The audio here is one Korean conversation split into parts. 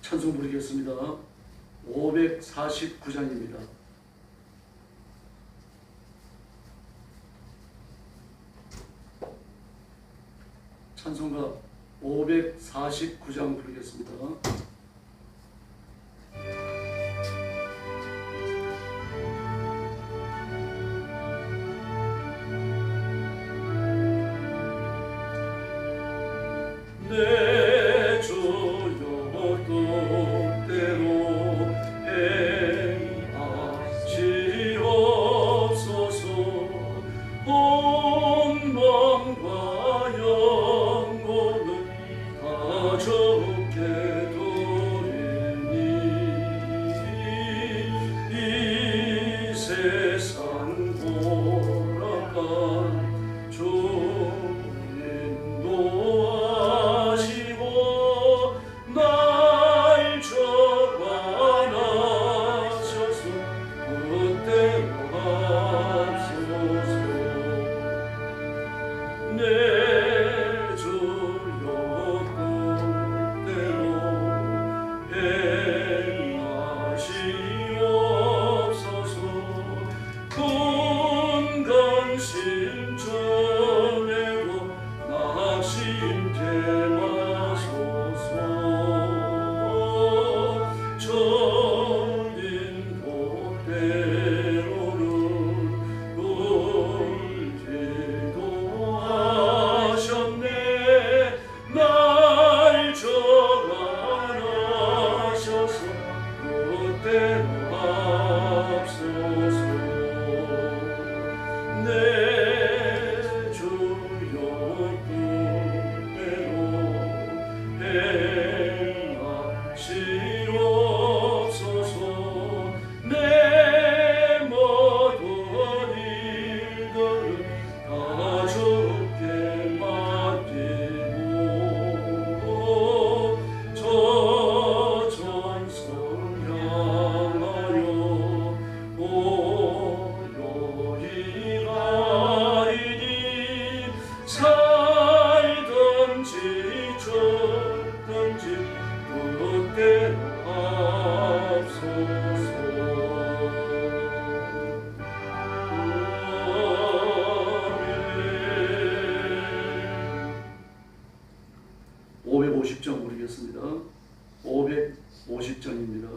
찬송 부르겠습니다. 549장입니다. 찬송가 549장 부르겠습니다. 내 주여 뜻대로 행하시옵소서. 온 마음과 영혼을 다 주께 드리니 이 세상 돌아간 주님 도와시고 날 저관하셔서 그대로 합소서. 내 주여 뜻대로 행하시옵소서. 건강심전에도 낙심케 마소서. 전인 복대로는 울기도 하셨네. 날 정하셔서 그대로 합소서. 내 주여 뜻대로 행하시옵소서. 내 모든 일들을 다 주께 맡기고 저 전성 향하여 오요히 가리니 살든지 죽든지 그대로 합소서. 550장 부르겠습니다. 550장입니다.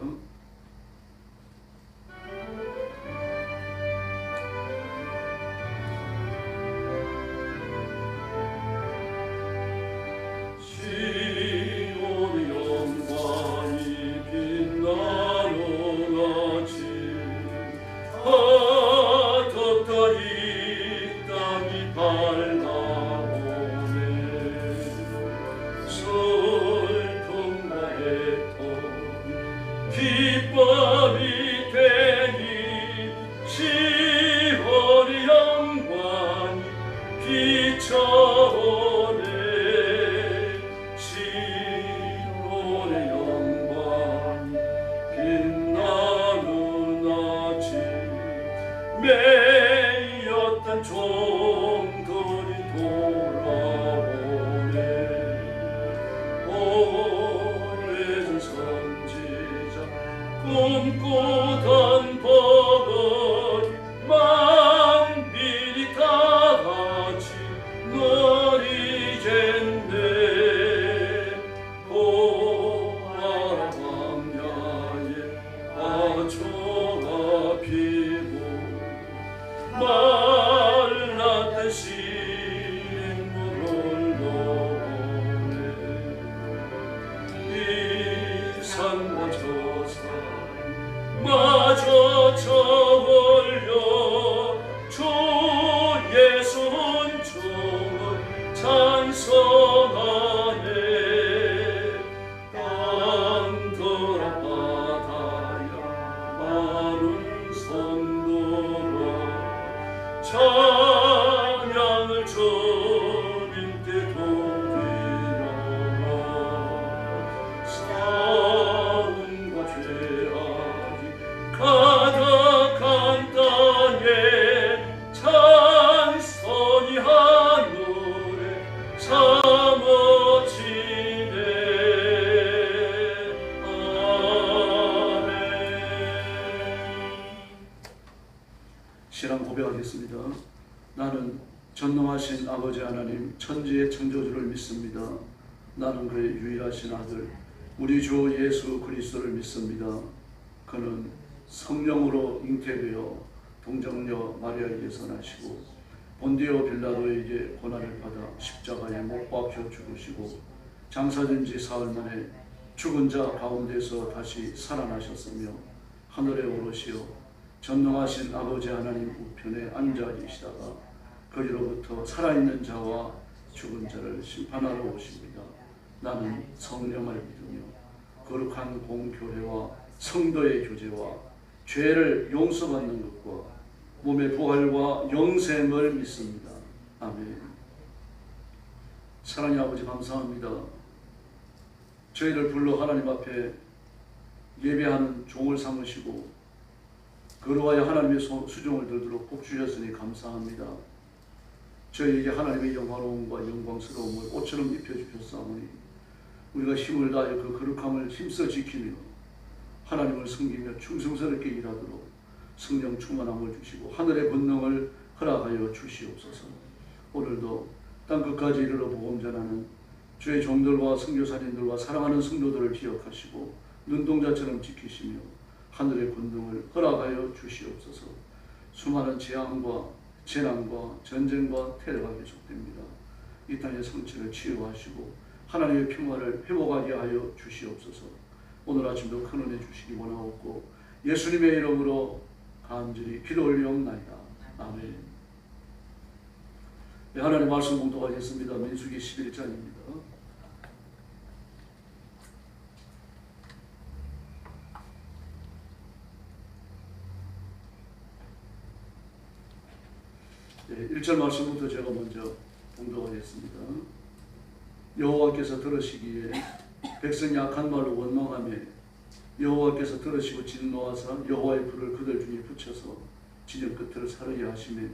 시온의 영광이 빛나는 같이 헛헛하리 땅이 밝아오네. 슬픔과 애통 기쁨이 되니 시온의 영광이 비춰오네. 시온의 영광이 빛나는 아침 매였던 종들이 돌아오네. 오래전 선지자 꿈꾸던 복을 만민이 다 같이 누리겠네. 보아라 광야에 아초가 피고 말랐듯이 물을 넣네. 이 산과 저 산 마저 저걸려 주 예수 은총을 찬송하네. 땅들아 바다야 마른 손들어 찬양을 주님께 돌리라. 싸움과 죄악이 가득한 땅에 찬송이 하늘에 사무치네. 기도하겠습니다. 나는 전능하신 아버지 하나님 천지의 창조주를 믿습니다. 나는 그의 유일하신 아들 우리 주 예수 그리스도를 믿습니다. 그는 성령으로 잉태되어 동정녀 마리아에게서 나시고 본디오 빌라도에게 고난을 받아 십자가에 못 박혀 죽으시고 장사된 지 사흘 만에 죽은 자 가운데서 다시 살아나셨으며 하늘에 오르시어 전능하신 아버지 하나님 우편에 앉아 계시다가 거기로부터 살아있는 자와 죽은 자를 심판하러 오십니다. 나는 성령을 믿으며 거룩한 공교회와 성도의 교제와 죄를 용서받는 것과 몸의 부활과 영생을 믿습니다. 아멘. 사랑의 아버지 감사합니다. 저희를 불러 하나님 앞에 예배하는 종을 삼으시고 거룩하여 하나님의 수종을 들도록 복 주셨으니 감사합니다. 저희에게 하나님의 영화로움과 영광스러움을 옷처럼 입혀주셨사오니 우리가 힘을 다하여 그 거룩함을 힘써 지키며 하나님을 섬기며 충성스럽게 일하도록 성령 충만함을 주시고 하늘의 권능을 허락하여 주시옵소서. 오늘도 땅끝까지 이르러 복음 전하는 주의 종들과 선교사님들과 사랑하는 성도들을 기억하시고 눈동자처럼 지키시며 하늘의 권능을 허락하여 주시옵소서. 수많은 재앙과 재난과 전쟁과 테러가 계속됩니다. 이 땅의 성취를 치유하시고 하나님의 평화를 회복하게 하여 주시옵소서. 오늘 아침도 큰 은혜 주시기 원하옵고 예수님의 이름으로 간절히 기도 올리옵나이다. 아멘. 네, 하나님 말씀 봉독하겠습니다. 민수기 11장입니다. 네, 1절 말씀부터 제가 먼저 봉독하겠습니다. 여호와께서 들으시기에 백성이 악한 말로 원망하며 여호와께서 들으시고 진노하사 여호와의 불을 그들 중에 붙여서 진영 끝을 사르게 하시며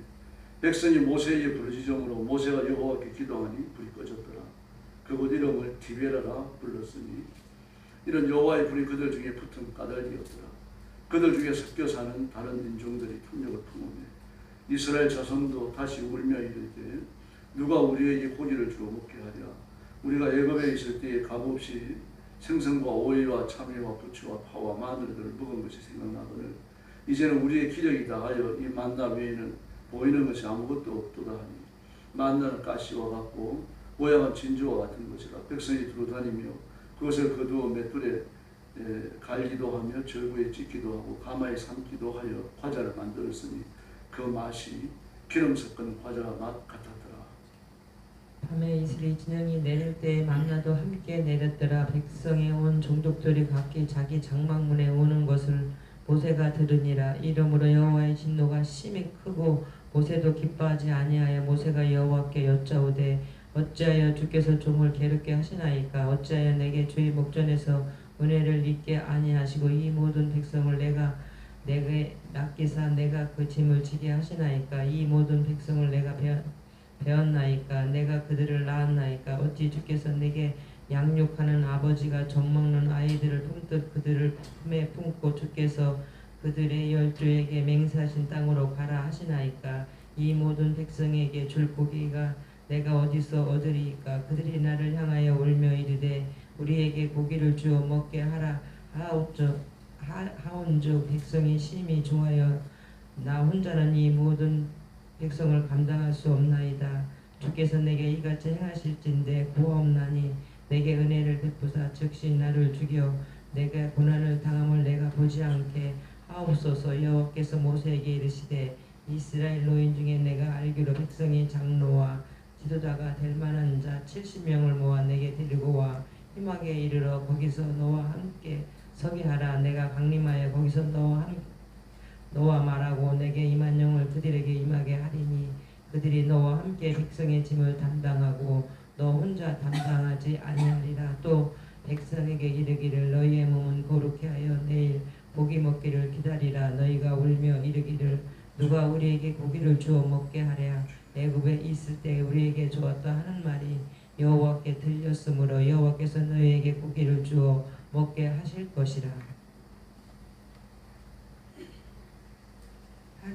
백성이 모세에게 부르짖음으로 모세가 여호와께 기도하니 불이 꺼졌더라. 그곳 이름을 디베라라 불렀으니 이런 여호와의 불이 그들 중에 붙은 까닭이었더라. 그들 중에 섞여 사는 다른 민족들이 탐욕을 품으며 이스라엘 자손도 다시 울며 이르되 누가 우리에게 고기를 주어 먹게 하랴. 우리가 애굽에 있을 때에 값없이 생선과 오이와 참외와 부추와 파와 마늘들을 먹은 것이 생각나거늘 이제는 우리의 기력이 다하여 이 만나 외에는 보이는 것이 아무것도 없도다 하니 만나는 가시와 같고 모양은 진주와 같은 것이라. 백성이 두루다니며 그것을 거두어 맷돌에 갈기도 하며 절구에 찢기도 하고 가마에 삶기도 하여 과자를 만들었으니 그 맛이 기름 섞은 과자 맛 같았더라. 밤에 이슬이 진영이 내릴 때에 만나도 함께 내렸더라. 백성의 온 종족들이 각기 자기 장막문에 오는 것을 모세가 들으니라. 이러므로 여호와의 진노가 심히 크고 모세도 기뻐하지 아니하여 모세가 여호와께 여짜오되 어찌하여 주께서 종을 괴롭게 하시나이까. 어찌하여 내게 주의 목전에서 은혜를 잊게 아니하시고 이 모든 백성을 내게 낚이사 내가 그 짐을 지게 하시나이까. 이 모든 백성을 내가 배웠나이까. 내가 그들을 낳았나이까. 어찌 주께서 내게 양육하는 아버지가 젖먹는 아이들을 품듯 그들을 품에 품고 주께서 그들의 열조에게 맹세하신 땅으로 가라 하시나이까. 이 모든 백성에게 줄 고기가 내가 어디서 얻으리이까. 그들이 나를 향하여 울며 이르되 우리에게 고기를 주어 먹게 하라 하온즉 백성이 심히 좋아하여 나 혼자는 이 모든 백성을 감당할 수 없나이다. 주께서 내게 이같이 행하실진데 구하옵나니 내게 은혜를 베푸사 즉시 나를 죽여 내가 고난을 당함을 내가 보지 않게 하옵소서. 여호와께서 모세에게 이르시되 이스라엘 노인 중에 내가 알기로 백성의 장로와 지도자가 될 만한 자 70명을 모아 내게 데리고 와 희막에 이르러 거기서 너와 함께 서게 하라. 내가 강림하여 거기서 너와 말하고 내게 임한 영을 그들에게 임하게 하리니 그들이 너와 함께 백성의 짐을 담당하고 너 혼자 담당하지 아니하리라. 또 백성에게 이르기를 너희의 몸은 거룩해 하여 내일 고기 먹기를 기다리라. 너희가 울며 이르기를 누가 우리에게 고기를 주어 먹게 하랴. 애굽에 있을 때 우리에게 주었다 하는 말이 여호와께 들렸으므로 여호와께서 너희에게 고기를 주어 먹게 하실 것이라.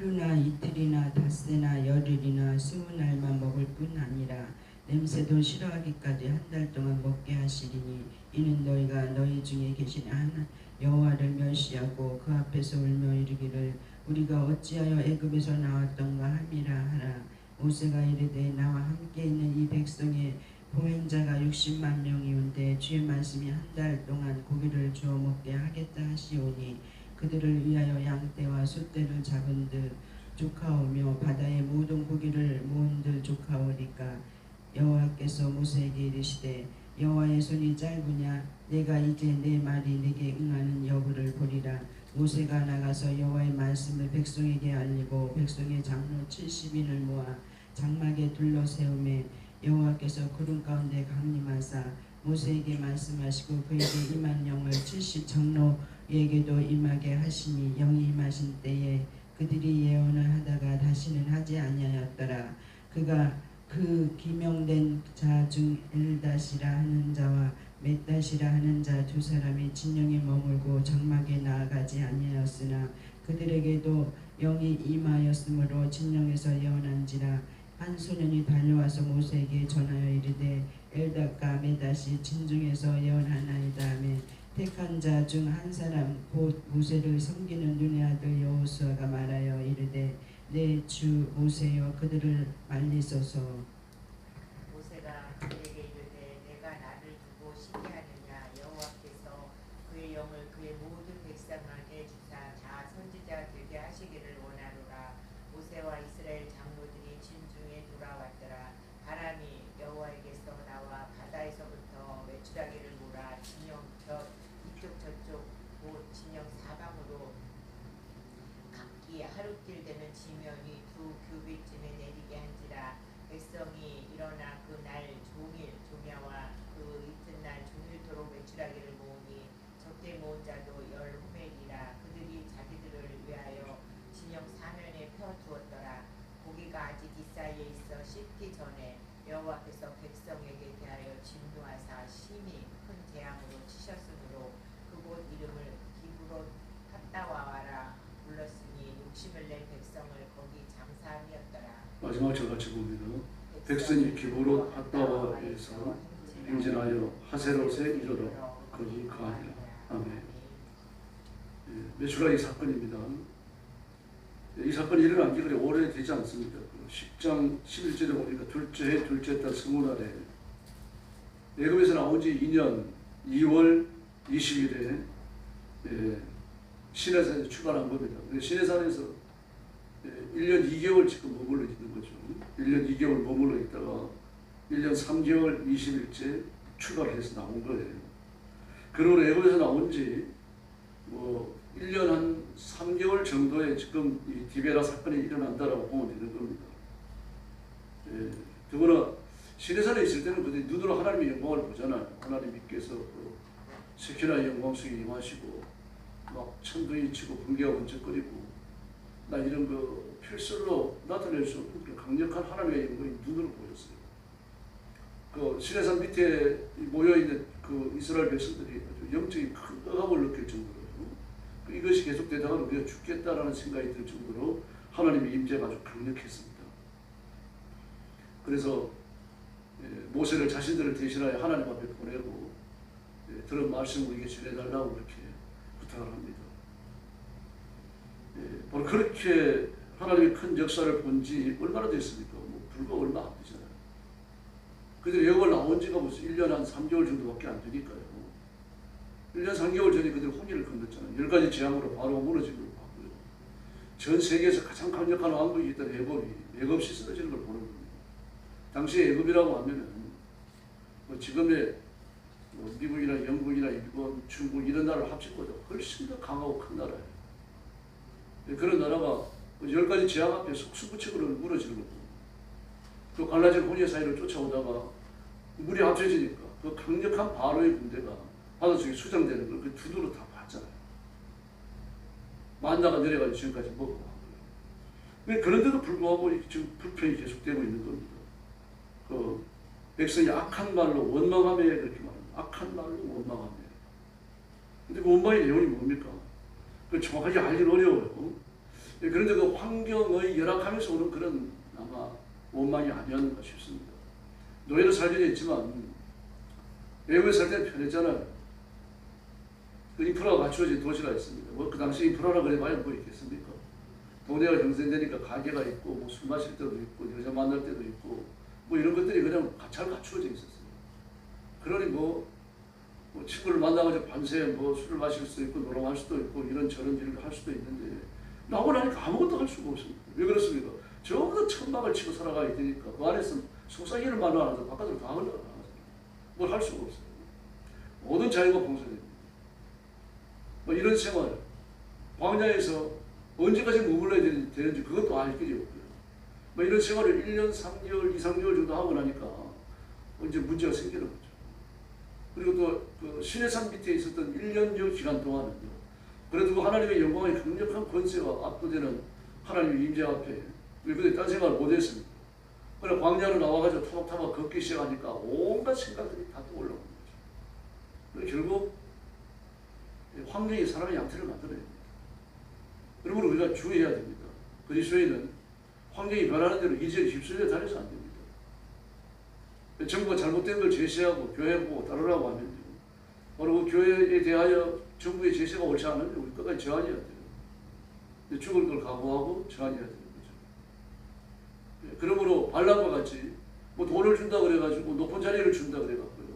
하루나 이틀이나 닷새나 열흘이나 20날만 먹을 뿐 아니라 냄새도 싫어하기까지 한 달 동안 먹게 하시리니 이는 너희가 너희 중에 계신 하나 여호와를 멸시하고 그 앞에서 울며 이르기를 우리가 어찌하여 애굽에서 나왔던가 함이라 하라. 모세가 이르되 나와 함께 있는 이 백성의 보행자가 60만 명이온데 주의 말씀이 한 달 동안 고기를 주어 먹게 하겠다 하시오니 그들을 위하여 양떼와 소떼를 잡은들 조카오며 바다의 모든 고기를 모은들 조카오리까. 여호와께서 모세에게 이르시되 여호와의 손이 짧으냐 내가 이제 내 말이 내게 응하는 여부를 보리라. 모세가 나가서 여호와의 말씀을 백성에게 알리고 백성의 장로 70인을 모아 장막에 둘러 세우매 여호와께서 구름 가운데 강림하사 모세에게 말씀하시고 그에게 임한 영을 70 장로에게도 임하게 하시니 영이 임하신 때에 그들이 예언을 하다가 다시는 하지 아니하였더라. 그가 그 기명된 자 중 엘닷이라 하는 자와 멧닷이라 하는 자 두 사람이 진영에 머물고 장막에 나아가지 아니하였으나 그들에게도 영이 임하였으므로 진영에서 예언한지라. 한 소년이 달려와서 모세에게 전하여 이르되 엘닷과 멧닷이 진중에서 예언하나이다 하며 택한 자 중 한 사람 곧 모세를 섬기는 눈의 아들 여호수아가 말하여 이르되 내 주 모세여 그들을 말리소서. 모세가 그에게 이르되 내가 나를 두고 시기하느냐 여호와께서 그의 영을 그의 모든 백성에게 주사 다 선지자 되게 하시기를 원하노라. 모세와 이스라엘 장로들이 진중에 돌아왔더라. 바람이 여호와에게서 나와 바다에서부터 메추라기를 몰아 진영 이쪽 저쪽 곧 진영 사방으로 각기 하루길 되는 지면이 2규빗쯤에 내리게 한지라. 백성이 일어나 그 날 종일 종야와 그 이튿날 종일토록 메추라기를 모으니 적게 모은 자도 10호멜이라. 그들이 자기들을 위하여 진영 사면에 펴두었더라. 고기가 아직 이 사이에 있어 씻기 전에 여호와께서 백성에게 대하여 진노하사 심히 큰 재앙으로 치셨으므로 그곳 이름을 기브롯 핫다와라 불렀으니 욕심을 낸 백성을 거기 장사함이었더라. 마지막 절 같이 봅니다. 백성이 기브롯 핫다와에서 행진하여 하세롯에 이르러 거기 거하니라. 아멘. 메추라기 사건입니다. 이 사건이 일어난 지 그리 오래되지 않습니다. 10장 11절에 보니까 둘째 해 둘째 달 20날에 애굽에서 나온 지 2년 2월 20일에 시내산에 출발한 겁니다. 시내산에서 1년 2개월 지금 머물러 있는 거죠. 1년 2개월 머물러 있다가 1년 3개월 20일째 출발을 해서 나온 거예요. 그러고 애굽에서 나온 지 1년 한 3개월 정도에 지금 이 디베라 사건이 일어난다라고 보면 되는 겁니다. 더구나 시내산에 있을 때는 그들이 눈으로 하나님의 영광을 보잖아요. 하나님께서 세키나의 영광 속에 임하시고 막 천둥이 치고 번개가 번쩍거리고 나 이런 그 필설로 나타낼 수 없는 강력한 하나님의 영광이 눈으로 보였어요. 그 시내산 밑에 모여있는 그 이스라엘 백성들이 아주 영적인 큰 억압을 느낄 정도로 이것이 계속되다가 우리가 죽겠다라는 생각이 들 정도로 하나님의 임재가 아주 강력했습니다. 그래서 모세를 자신들을 대신하여 하나님 앞에 보내고 들은 말씀을 우리에게 전해달라고 그렇게 부탁을 합니다. 바로 그렇게 하나님의 큰 역사를 본 지 얼마나 됐습니까? 불과 얼마 안 되잖아요. 그들이 여호와를 나온 지가 벌써 1년 한 3개월 정도밖에 안 되니까요. 1년 3개월 전에 그들이 홍해를 건넜잖아요. 10가지 재앙으로 바로 무너지기로 봤고요. 전 세계에서 가장 강력한 왕국이 있던 애굽이 맥없이 쓰러지는 걸 보는 겁니다. 당시에 애굽이라고 하면은 지금의 미국이나 영국이나 일본, 중국 이런 나라를 합치고도 훨씬 더 강하고 큰 나라예요. 그런 나라가 10가지 재앙 앞에 속수무책으로 무너지는 거고 또 갈라진 홍해 사이를 쫓아오다가 물이 합쳐지니까 그 강력한 바로의 군대가 바닷속에 수장되는 걸 그 두 눈으로 다 봤잖아요. 만나가 내려가지고 지금까지 먹어간 거예요. 그런데도 불구하고 지금 불평이 계속되고 있는 겁니다. 그 백성이 악한 말로 원망하며 그렇게 말합니다. 악한 말로 원망하며. 근데 그 원망의 내용이 뭡니까? 그 정확하게 알기는 어려워요. 그런데 그 환경의 열악하면서 오는 그런 아마 원망이 아니었는가 싶습니다. 노예로 살긴 했지만 외국에 살 때는 편했잖아요. 그 인프라가 갖추어진 도시가 있습니다. 뭐 그 당시 인프라라 그래봐야 뭐 있겠습니까? 동네가 형성되니까 가게가 있고 뭐 술 마실 때도 있고 여자 만날 때도 있고 뭐 이런 것들이 그냥 잘 갖추어져 있었어요. 그러니 뭐 친구를 만나가지고 밤새 뭐 술을 마실 수도 있고 노름할 수도 있고 이런저런 일을 할 수도 있는데 나오고 나니까 아무것도 할 수가 없습니다. 왜 그렇습니까? 전부 다 천막을 치고 살아가야 되니까 그 안에서 속삭이는 말로 안 하죠. 바깥으로 다 흘러가요. 뭘 할 수가 없어요. 모든 자유가 봉쇄됩니다. 뭐 이런 생활, 광야에서 언제까지 머물러야 되는지 그것도 알 길이 없고요. 뭐 이런 생활을 1년 3개월, 2, 3개월 정도 하고 나니까 이제 문제가 생기는 거죠. 그리고 또 그 시내산 밑에 있었던 1년여 기간 동안은요. 그래도 하나님의 영광의 강력한 권세가 압도되는 하나님의 임재 앞에 그들이 딴 생각을 못했습니다. 그래 광야로 나와가지고 타박타박 걷기 시작하니까 온갖 생각들이 다 떠올라오는 거죠. 결국 환경이 사람의 양태를 만들어야 됩니다. 그러므로 우리가 주의해야 됩니다. 그리스도인은 환경이 변하는 대로 이제 휩쓸려 다녀서 안 됩니다. 정부가 잘못된 걸 제시하고 교회 보고 따르라고 하면 바로 그 교회에 대하여 정부의 제시가 옳지 않으면 우리 끝까지 저항해야 돼요. 죽을 걸 각오하고 저항해야 되는 거죠. 그러므로 발람과 같이 뭐 돈을 준다 그래가지고 높은 자리를 준다 그래갖고요.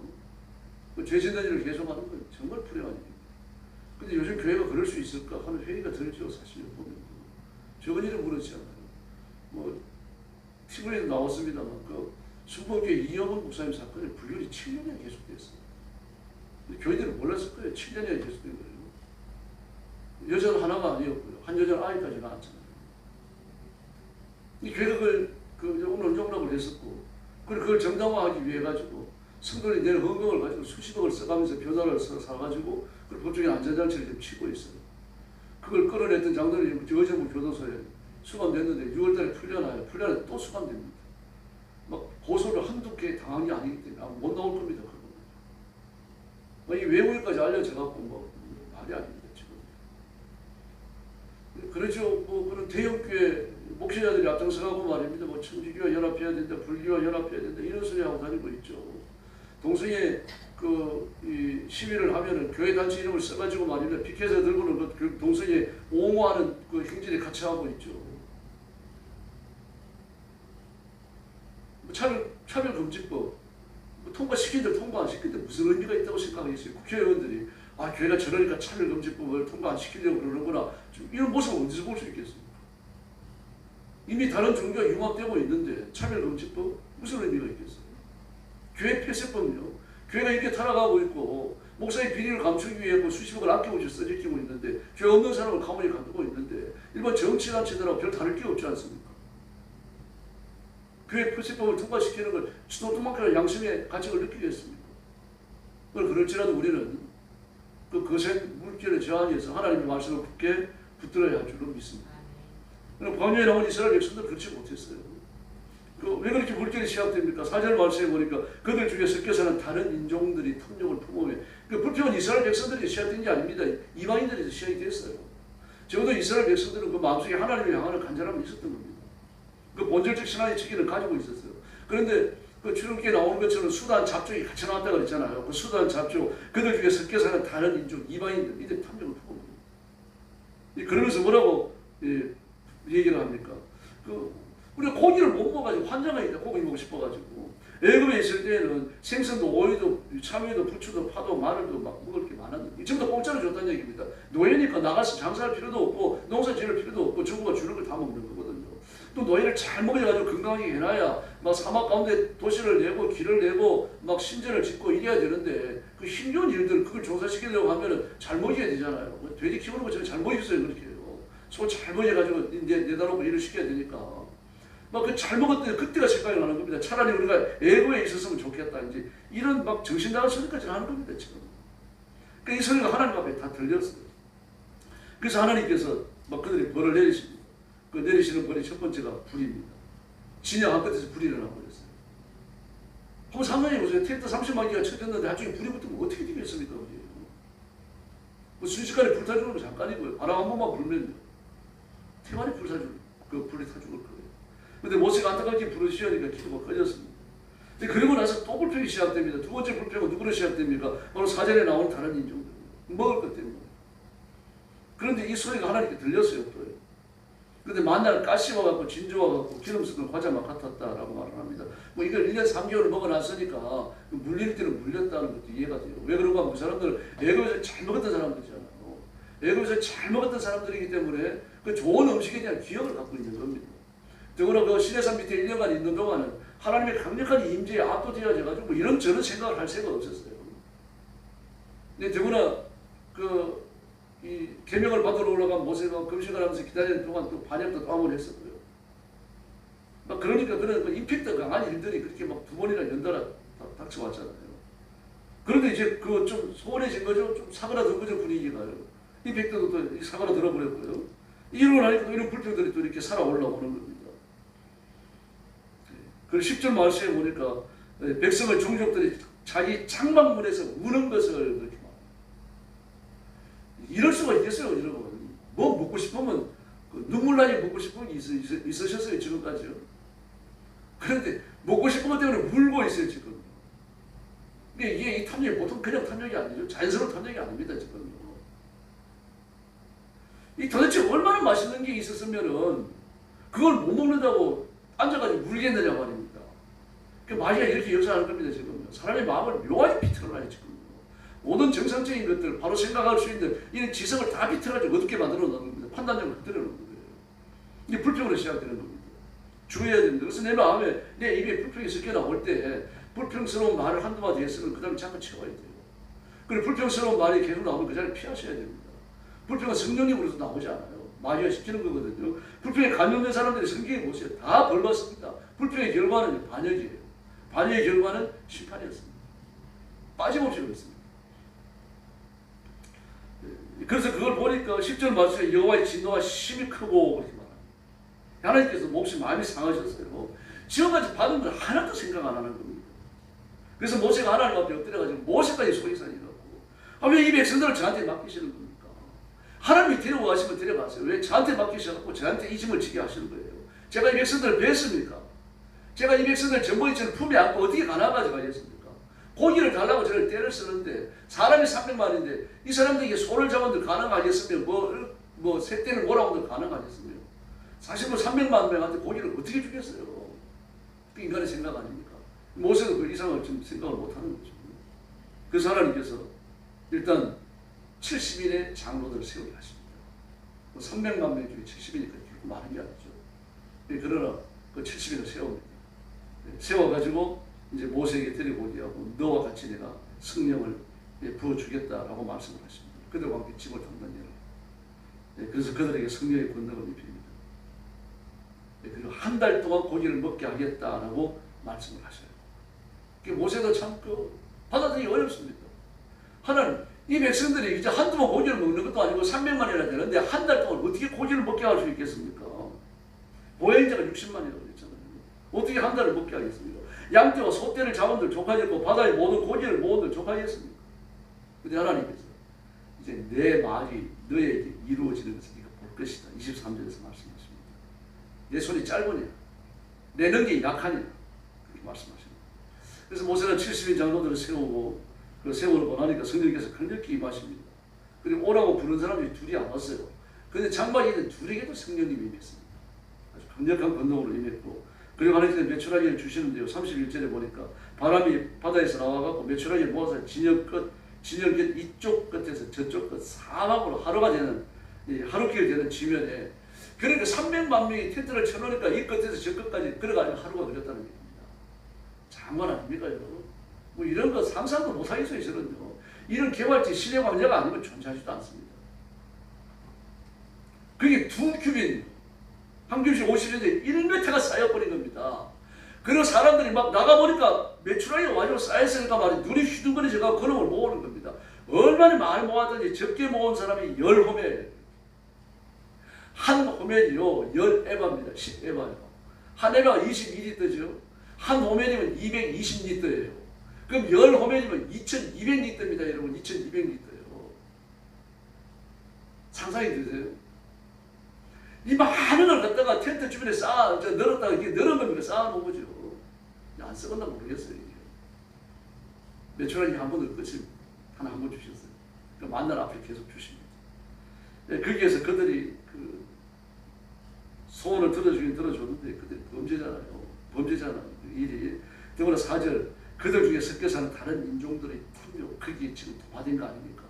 그 죄짓는 일을 계속하는 건 정말 불행한 일입니다. 근데 요즘 교회가 그럴 수 있을까 하는 회의가 들죠. 사실 보면 적은 일은 그렇지 않아요. 뭐 TV에도 나왔습니다만 그 순복교회 이영훈 목사님 사건의 불륜이 7년이나 계속됐어요. 교인들은 몰랐을 거예요. 7년이나 계속된 거예요. 여자는 하나가 아니었고요. 한 여자는 아이까지 낳았잖아요. 이 교회가 오늘 언정락을 했었고 그걸 정당화하기 위해 가지고 성도들이 내 헌금을 가지고 수십억을 써가면서 변호를 사가지고 그 법적인 안전장치를 좀 치고 있어요. 그걸 끌어냈던 장로들이 여정부 교도소에 수감됐는데 6월달에 풀려나요. 풀려나 또 수감됩니다. 막 고소를 한두 개 당한 게 아니기 때문에 못 나올 겁니다. 그거. 이 외국에까지 알려져갖고 뭐 말이 아닙니다. 지금. 그렇죠. 뭐 그런 대형교회 목회자들이 앞장서가고 말입니다. 뭐 청지교와 연합해야 된다, 불교와 연합해야 된다 이런 소리 하고 다니고 있죠. 동성애 이 시위를 하면은 교회 단체 이름을 써가지고 말입니다. 피켓에 들고는 그 동성애 옹호하는 그 행진에 같이 하고 있죠. 차별금지법 통과시킨들 통과 안 시킨데 무슨 의미가 있다고 생각하겠어요? 국회의원들이 교회가 저러니까 차별금지법을 통과 안 시키려고 그러는구나. 이런 모습을 어디서 볼 수 있겠습니까? 이미 다른 종교가 융합되고 있는데 차별금지법 무슨 의미가 있겠어요? 교회 폐쇄법요. 교회가 이렇게 타락하고 있고 목사의 비리를 감추기 위해 뭐 수십억을 아끼고 써지키고 있는데 교회 없는 사람을 가만히 가두고 있는데 일반 정치단체들하고 별 다를 게 없지 않습니까? 교회 폐쇄법을 통과시키는 걸 수도통만큼의 양심의 가책을 느끼겠습니까? 그럴지라도 우리는 그 거센 물결에 저항해서 하나님의 말씀을 굳게 붙들어야 할 줄로 믿습니다. 광야에 나온 이스라엘 백성들 그렇지 못했어요. 왜 그렇게 물결이 시작됩니까? 4절 말씀에 보니까 그들 중에 섞여서는 다른 인종들이 탐욕을 품으며 불평은 이스라엘 백성들이 시작된 게 아닙니다. 이방인들이 시작이 됐어요. 적어도 이스라엘 백성들은 그 마음속에 하나님을 향하는 간절함이 있었던 겁니다. 그 본질적 신앙의 체계를 가지고 있었어요. 그런데 그 출애굽기에 나오는 것처럼 수단 잡족이 같이 나왔다 그랬잖아요. 그 수단 잡족 그들 중에 섞여 사는 다른 인종 이방인들 이들 탐욕을 품은 거예요. 그러면서 뭐라고 얘기를 합니까? 우리가 고기를 못 먹어가지고 환장하니까 고기 먹고 싶어가지고 애굽에 있을 때는 생선도 오이도 참외도 부추도 파도 마늘도 막 먹을 게 많았는데 전부 다 공짜로 줬다는 얘기입니다. 노예니까 나가서 장사할 필요도 없고 농사 지을 필요도 없고 정부가 주는 걸 다 먹는 거거든요. 또 노예를 잘 먹여가지고 건강하게 해놔야 막 사막 가운데 도시를 내고 길을 내고 막 신전을 짓고 이래야 되는데 그 힘겨운 일들 그걸 종사시키려고 하면은 잘 먹여야 되잖아요. 돼지 키우는 것처럼 잘 먹였어요. 그렇게 해요. 소 잘 먹여가지고 내다놓고 일을 시켜야 되니까 막 그 잘 먹었더니 그때가 생각이 나는 겁니다. 차라리 우리가 애고에 있었으면 좋겠다. 이제 이런 막 정신 나간 소리까지 하는 겁니다. 지금. 그러니까 이 소리가 하나님 앞에 다 들렸어요. 그래서 하나님께서 막 그들이 벌을 내리십니다. 그 내리시는 벌이 첫 번째가 불입니다. 진영 한 끝에서 불이 일어나 버렸어요. 한번 상상해 보세요. 텐트 30만 개가 쳐졌는데 한쪽에 불이 붙으면 어떻게 되겠습니까? 뭐 순식간에 불타주는 건 잠깐이고요. 바람 한 번만 불면요. 태반에 불이 타 죽을 거예요. 근데 모세가 안타깝게 불을 씌우니까 기도가 꺼졌습니다. 근데 그리고 나서 또 불평이 시작됩니다. 두 번째 불평은 누구로 시작됩니까? 바로 사전에 나온 다른 인종들. 먹을 것 때문에. 그런데 이 소리가 하나님께 들렸어요. 또. 그런데 만날 가시 와갖고 진주 와갖고 기름 섞은 과자만 같았다라고 말을 합니다. 뭐 이걸 1년 3개월을 먹어놨으니까 물릴 때는 물렸다는 것도 이해가 돼요. 왜 그런가 하면 그 사람들 애굽에서 잘 먹었던 사람들이잖아요. 애굽에서 잘 먹었던 사람들이기 때문에 그 좋은 음식에 대한 기억을 갖고 있는 겁니다. 더구나 그 시내산 밑에 1년간 있는 동안은 하나님의 강력한 임재에 압도되어져가지고 뭐 이런저런 생각을 할 새가 없었어요. 근데 더구나 이 계명을 받으러 올라간 모세가 금식을 하면서 기다리는 동안 또 반역도 또 한번 했었고요. 막 그러니까 그런 임팩트 강한 일들이 그렇게 막 두 번이나 연달아 닥쳐왔잖아요. 그런데 이제 좀 소원해진 거죠. 좀 사그라든 거죠, 분위기가요. 임팩트도 또 사그라들어버렸고요. 이러고 나니까 이런 불평들이 또 이렇게 살아 올라오는 겁니다. 그리고 10절 말씀에 보니까 백성의 종족들이 자기 장막문에서 우는 것을 그렇게 말합니다. 이럴 수가 있겠어요, 여러분. 뭐 먹고 싶으면 눈물나게 먹고 싶은 게 있으셨어요, 지금까지요. 그런데 먹고 싶은 것 때문에 울고 있어요, 지금. 이게 이 탐욕이 보통 그냥 탐욕이 아니죠. 자연스러운 탐욕이 아닙니다, 지금. 이 도대체 얼마나 맛있는 게 있었으면은 그걸 못 먹는다고 앉아가지고 울겠느냐 말입니다. 그 마귀가 이렇게 역사하는 겁니다, 지금. 사람의 마음을 묘하게 비틀어놔요, 지금. 모든 정상적인 것들, 바로 생각할 수 있는 이런 지성을 다 비틀어가지고 어둡게 만들어 놓는 겁니다. 판단력을 흔들어 놓는 거예요. 이게 불평으로 시작되는 겁니다. 주의해야 됩니다. 그래서 내 마음에, 내 입에 불평이 섞여 나올 때 불평스러운 말을 한두 마디 했으면 그 다음에 잠깐 채워야 돼요. 그리고 불평스러운 말이 계속 나오면 그 자리를 피하셔야 됩니다. 불평은 성령님으로서 나오지 않아요. 마귀가 시키는 거거든요. 불평에 감염된 사람들이 성경에 보세요. 다 벌받습니다. 불평의 결과는 반역이에요. 반역의 결과는 심판이었습니다. 빠짐없이 그렇습니다. 그래서 그걸 보니까 10절 말씀에 여호와의 진노가 심히 크고 그렇게 말합니다. 하나님께서 몹시 마음이 상하셨어요. 지금까지 받은 걸 하나도 생각 안 하는 겁니다. 그래서 모세가 하나님 앞에 엎드려가지고 모세까지 소리산이라고. 왜 이 백성들을 저한테 맡기시는 겁니까? 하나님이 데려가시면 데려가세요. 왜 저한테 맡기셔갖고 저한테 이 짐을 지게 하시는 거예요? 제가 이 백성들을 뵀습니까? 제가 이 백성들 전부이처럼 품에 안고 어떻게 가나가지고 가겠습니까? 고기를 달라고 저를 때를 쓰는데 사람이 300만인데 이 사람들에게 소를 잡아도 가능하겠으며 뭐 새떼를 몰아오도 가능하겠으며 사실 뭐 300만 명한테 고기를 어떻게 주겠어요? 그 인간의 생각 아닙니까? 모세도 그 이상을 좀 생각을 못하는 거죠. 그래서 하나님께서 일단 70인의 장로들을 세우게 하십니다. 300만 명 중에 70인이 그렇게 많은 게 아니죠. 그러나 그 70인을 세웁니다. 세워가지고 이제 모세에게 데리고 오기하고 너와 같이 내가 성령을 부어주겠다라고 말씀을 하십니다. 그들과 함께 짐을 담당해라. 그래서 그들에게 성령의 권능을 입힙니다. 그리고 한 달 동안 고기를 먹게 하겠다라고 말씀을 하셔요. 모세도 참 받아들이기 어렵습니다. 하나님, 이 백성들이 이제 한두 번 고기를 먹는 것도 아니고 300만이나 되는데 한 달 동안 어떻게 고기를 먹게 할 수 있겠습니까? 보행자가 60만이라고 그랬잖아요. 어떻게 한 달을 먹게 하겠습니까? 양떼와 소떼를 잡은들 족하겠고 바다의 모든 고기를 모은들 족하겠습니까? 근데 하나님께서 이제 내 말이 너에게 이루어지는 것을 네가 볼 것이다. 23절에서 말씀하십니다. 내 손이 짧으냐? 내 능력이 약하냐? 그렇게 말씀하십니다. 그래서 모세는 70인 장로들을 세우고 그 세우고 나니까 성령께서 강력히 임하십니다. 그리고 오라고 부른 사람이 둘이 안 왔어요. 그런데 장막에 있는 둘에게도 성령님이 임했습니다. 아주 강력한 권능으로 임했고 그리고 하나님께서 메추라기를 주시는데요. 31절에 보니까 바람이 바다에서 나와갖고 메추라기를 모아서 진영 끝 이쪽 끝에서 저쪽 끝 사방으로 하루가 되는 하루길 되는 지면에 그러니까 300만 명이 텐트를 쳐놓으니까 이 끝에서 저 끝까지 걸어가지고 하루가 걸렸다는 얘기입니다. 장관 아닙니까 여러분? 뭐 이런 거 상상도 못하겠어요. 이런 개발지 시내 광야가 아니면 존재하지도 않습니다. 그게 2큐빈 한 큐빈씩 50년대 1m가 쌓여버린 겁니다. 그리고 사람들이 막 나가보니까 메추라기가 와지고 쌓였으니까 말이야 눈이 휘둥거리져가 그놈을 모으는 겁니다. 얼마나 많이 모았든지 적게 모은 사람이 10호멜 한 호멜이요 10에바입니다. 10에바요. 한 에바가 22리터죠. 한 호멜이면 220리터예요. 그럼 10호멜이면 2200리터입니다. 여러분 2200리터예요. 상상이 되세요? 이 많은 걸 갖다가 텐트 주변에 늘었다가 이게 늘은 겁니까? 쌓아놓은 거죠. 안 썩었나 모르겠어요. 이게. 매출하니 한 번도 끝이 하나 한 번 주셨어요. 그러니까 만날 앞에 계속 주십니다. 네, 거기에서 그들이 그 소원을 들어주긴 들어줬는데 그들이 범죄잖아요. 그 일이. 더구나 4절 그들 중에 섞여 사는 다른 인종들의 분명 거기에 지금 도마된 거 아닙니까?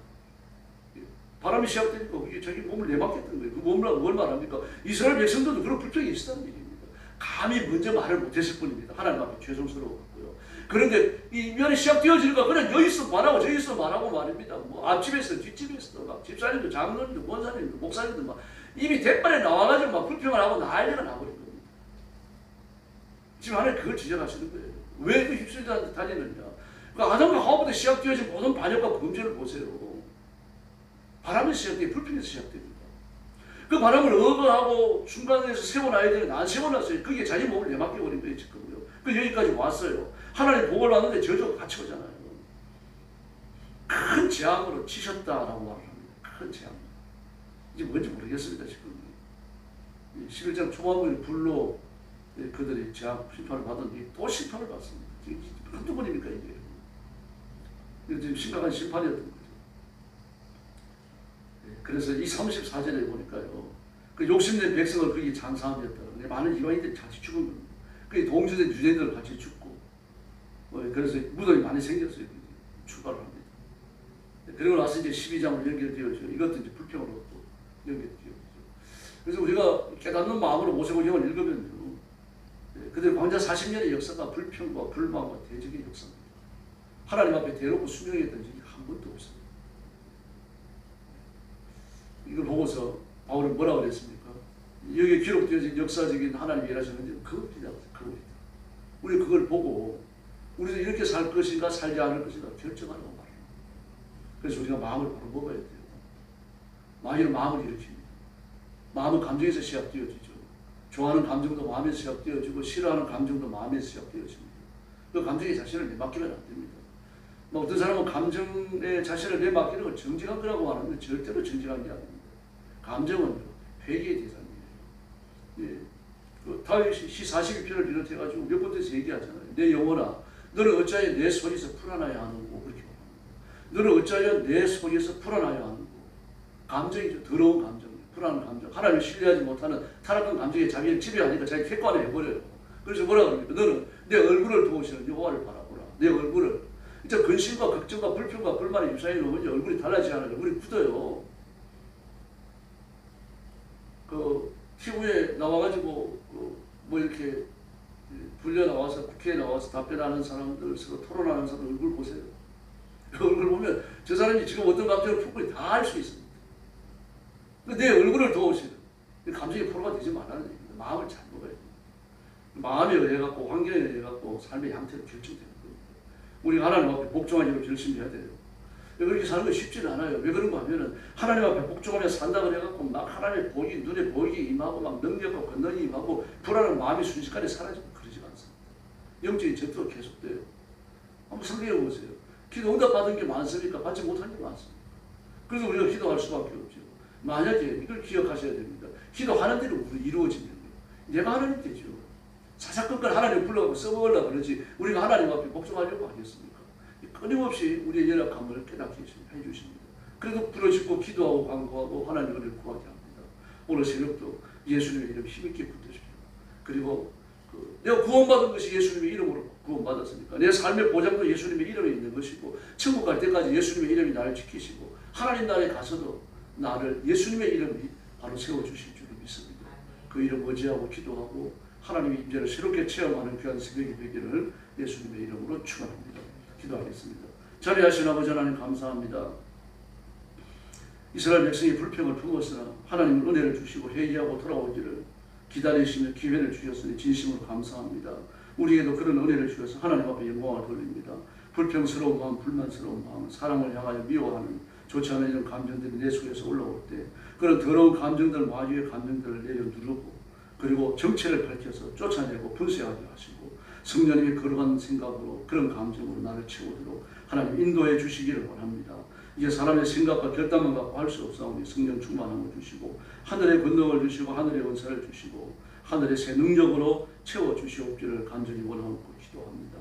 바람이 시작되니까 그게 자기 몸을 내맡겼던 거예요. 그 몸을 뭘 말합니까? 이스라엘 백성들도 그런 불평이 있었다는 얘기입니다. 감히 먼저 말을 못했을 뿐입니다. 하나님 앞에 죄송스러웠고요. 그런데 이 면이 시작되어지니까 그냥 여기서 말하고 저기서 말하고 말입니다. 뭐 앞집에서 뒷집에서 막 집사님도 장로님도 권사님도 목사님도 막 이미 대빨에 나와가지고 막 불평을 하고 난리가 나버린 겁니다. 지금 하나님 그걸 지적하시는 거예요. 왜 그 휩쓸려 다니느냐. 그러니까 아담과 하와부터 시작되어진 모든 반역과 범죄를 보세요. 바람에서 시작돼요. 불평에서 시작됩니다. 그 바람을 억어하고 중간에서 세워놔야 되는데 안 세워놨어요. 그게 자기 몸을 내맡겨버린 거예요. 지금요. 그 여기까지 왔어요. 하나님 복을 왔는데 저주가 같이 오잖아요. 큰 재앙으로 치셨다라고 말을 합니다. 큰 재앙. 이제 뭔지 모르겠습니다. 지금 11장 초반부에 불로 그들이 재앙 심판을 받았는데 또 심판을 받습니다. 한두 번입니까 이게. 이게 지금 심각한 심판이었던 거죠. 그래서 이 34절에 보니까요. 그 욕심낸 백성을 거기 장사하였다. 많은 이방인들이 같이 죽은 겁니다. 그 동주된 유대인들 같이 죽고. 그래서 무덤이 많이 생겼어요. 출발을 합니다. 그리고 나서 이제 12장으로 연결되어져. 이것도 이제 불평으로 또 연결되어져. 그래서 우리가 깨닫는 마음으로 모세오경을 읽으면요. 그들 광야 40년의 역사가 불평과 불만과 대적의 역사입니다. 하나님 앞에 대놓고 수명했던 적이 한 번도 없습니다. 이걸 보고서 바울은 뭐라고 그랬습니까? 여기에 기록되어진 역사적인 하나님이 일하시는 그겁니다. 그겁니다. 우리 그걸 보고 우리도 이렇게 살 것인가 살지 않을 것인가 결정하라고 말합니다. 그래서 우리가 마음을 바로 먹어야 돼요. 마귀는 마음을 일으킵니다. 마음은 감정에서 시작되어지죠. 좋아하는 감정도 마음에서 시작되어지고 싫어하는 감정도 마음에서 시작되어집니다. 그 감정에 자신을 내맡기면 안 됩니다. 어떤 사람은 감정에 자신을 내맡기는 걸 정직한 거라고 하는데 절대로 정직한 게 아닙니다. 감정은 회개의 대상이에요. 예. 그 다윗이 시 42편을 비롯해가지고 몇 번째서 얘기하잖아요. 내 영혼아, 너는 어찌하여 내 속에서 풀어나야 하는고 그렇게 말합니다. 너는 어찌하여 내 속에서 풀어나야 하는고. 감정이죠. 더러운 감정, 불안한 감정. 하나님을 신뢰하지 못하는 타락한 감정에 자기를 지배하니까 자기 객관을 해버려요. 그래서 뭐라 그럽니까? 너는 내 얼굴을 도우시는 여호와를 바라보라. 내 얼굴을. 이제 근심과 걱정과 불평과 불만이 유사히 오면 얼굴이 달라지지 않아요. 얼굴이 굳어요. 그 TV에 나와가지고 뭐 이렇게 불려 나와서 국회에 나와서 답변하는 사람들 서로 토론하는 사람 얼굴 보세요. 그 얼굴 보면 저 사람이 지금 어떤 감정을 품고 다 알 수 있습니다. 내 얼굴을 도우시는 감정이 포로가 되지 말라는 얘기입니다. 마음을 잘 먹어야 됩니다. 마음에 의해 갖고 환경에 의해 갖고 삶의 양태로 결정되는 겁니다. 우리가 하나님 앞에 복종하기로 결심해야 돼요. 그렇게 사는 거 쉽지 않아요. 왜 그런가 하면은 하나님 앞에 복종하며 산다고 해갖고 막 하나님의 복이 눈에 보이기 임하고 막 능력과 권능이 임하고 불안한 마음이 순식간에 사라지고 그러지가 않습니다. 영적인 전투가 계속돼요. 한번 생각해 보세요. 기도 응답 받은 게 많습니까? 받지 못한 게 많습니다. 그래서 우리가 기도할 수밖에 없죠. 만약에 이걸 기억하셔야 됩니다. 기도하는 대로 이루어지는 거예요. 내가 하나님 되죠. 사사건건 하나님 불러가고 써먹으려고 그러지 우리가 하나님 앞에 복종하려고 하겠습니까? 끊임없이 우리의 연약함을 깨닫게 해주십니다. 그래도 부르짖고 기도하고 간구하고 하나님을 구하게 합니다. 오늘 새벽도 예수님의 이름 힘있게 붙드십시오. 그리고 내가 구원받은 것이 예수님의 이름으로 구원받았으니까 내 삶의 보장도 예수님의 이름에 있는 것이고 천국 갈 때까지 예수님의 이름이 나를 지키시고 하나님 나라에 가서도 나를 예수님의 이름이 바로 세워주실 줄을 믿습니다. 그 이름 의지하고 기도하고 하나님의 임재를 새롭게 체험하는 귀한 새벽이 되기를 예수님의 이름으로 축원합니다. 기도하겠습니다. 자비하신 아버지 하나님 감사합니다. 이스라엘 백성이 불평을 품었으나 하나님은 은혜를 주시고 회개하고 돌아오기를 기다리시며 기회를 주셨으니 진심으로 감사합니다. 우리에게도 그런 은혜를 주셔서 하나님 앞에 영광을 돌립니다. 불평스러운 마음, 불만스러운 마음, 사람을 향하여 미워하는 좋지 않은 이런 감정들이 내 속에서 올라올 때 그런 더러운 감정들, 마귀의 감정들을 내려 누르고 그리고 정체를 밝혀서 쫓아내고 분쇄하게 하시고 성령님이 거룩한 생각으로 그런 감정으로 나를 채우도록 하나님 인도해 주시기를 원합니다. 이제 사람의 생각과 결단만 갖고 할 수 없사오니 성령 충만함을 주시고 하늘의 권능을 주시고 하늘의 은사를 주시고 하늘의 새 능력으로 채워주시옵기를 간절히 원하고 기도합니다.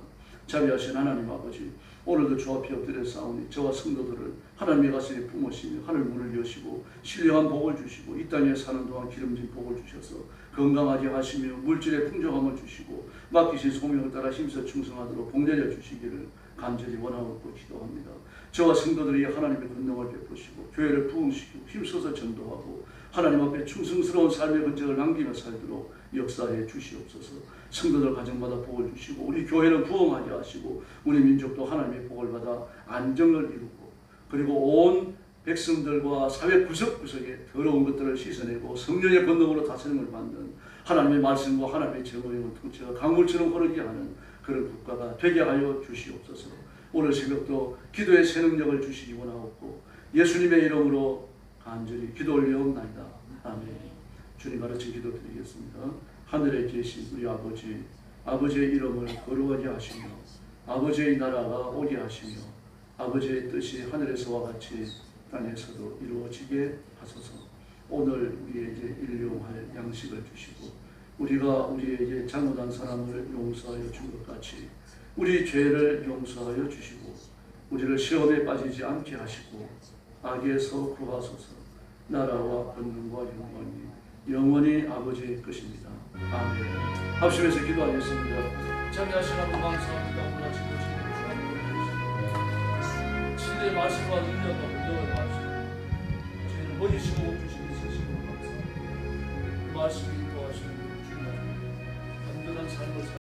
자비하신 하나님 아버지, 오늘도 주 앞에 엎드려 싸우니 저와 성도들을 하나님의 가슴에 품으시며 하늘 문을 여시고 신령한 복을 주시고 이 땅에 사는 동안 기름진 복을 주셔서 건강하게 하시며 물질의 풍족함을 주시고 맡기신 소명을 따라 힘써 충성하도록 복내려 주시기를 간절히 원하고 기도합니다. 저와 성도들이 하나님의 권능을 베푸시고 교회를 부흥시키고 힘써서 전도하고 하나님 앞에 충성스러운 삶의 흔적을 남기며 살도록 역사해 주시옵소서. 성도들 가정마다 복을 주시고 우리 교회는 부흥하게 하시고 우리 민족도 하나님의 복을 받아 안정을 이루고 그리고 온 백성들과 사회 구석구석에 더러운 것들을 씻어내고 성령의 권능으로 다스림을 받는 하나님의 말씀과 하나님의 정의의 통치가 강물처럼 흐르게 하는 그런 국가가 되게 하여 주시옵소서. 오늘 새벽도 기도의 새 능력을 주시기 원하옵고 예수님의 이름으로 간절히 기도 올려옵나이다. 아멘. 주님 가르쳐 기도드리겠습니다. 하늘에 계신 우리 아버지, 아버지의 이름을 거룩하게 하시며 아버지의 나라가 오게 하시며 아버지의 뜻이 하늘에서와 같이 땅에서도 이루어지게 하소서. 오늘 우리에게 일용할 양식을 주시고 우리가 우리에게 잘못한 사람을 용서하여 준 것 같이 우리 죄를 용서하여 주시고 우리를 시험에 빠지지 않게 하시고 악에서 구하소서. 나라와 권능과 영광이 영원히 아버지의 것입니다. 아멘. 합심해서 기도하겠습니다. 참여하신 하나님 감사합니다. 문화치고 주님을 친히 말씀과 능력과 권능을 받으시고 저희를 버리시고 주신 있으시고 감사합니다. 말씀이 도와주시는 주님 안전한 삶을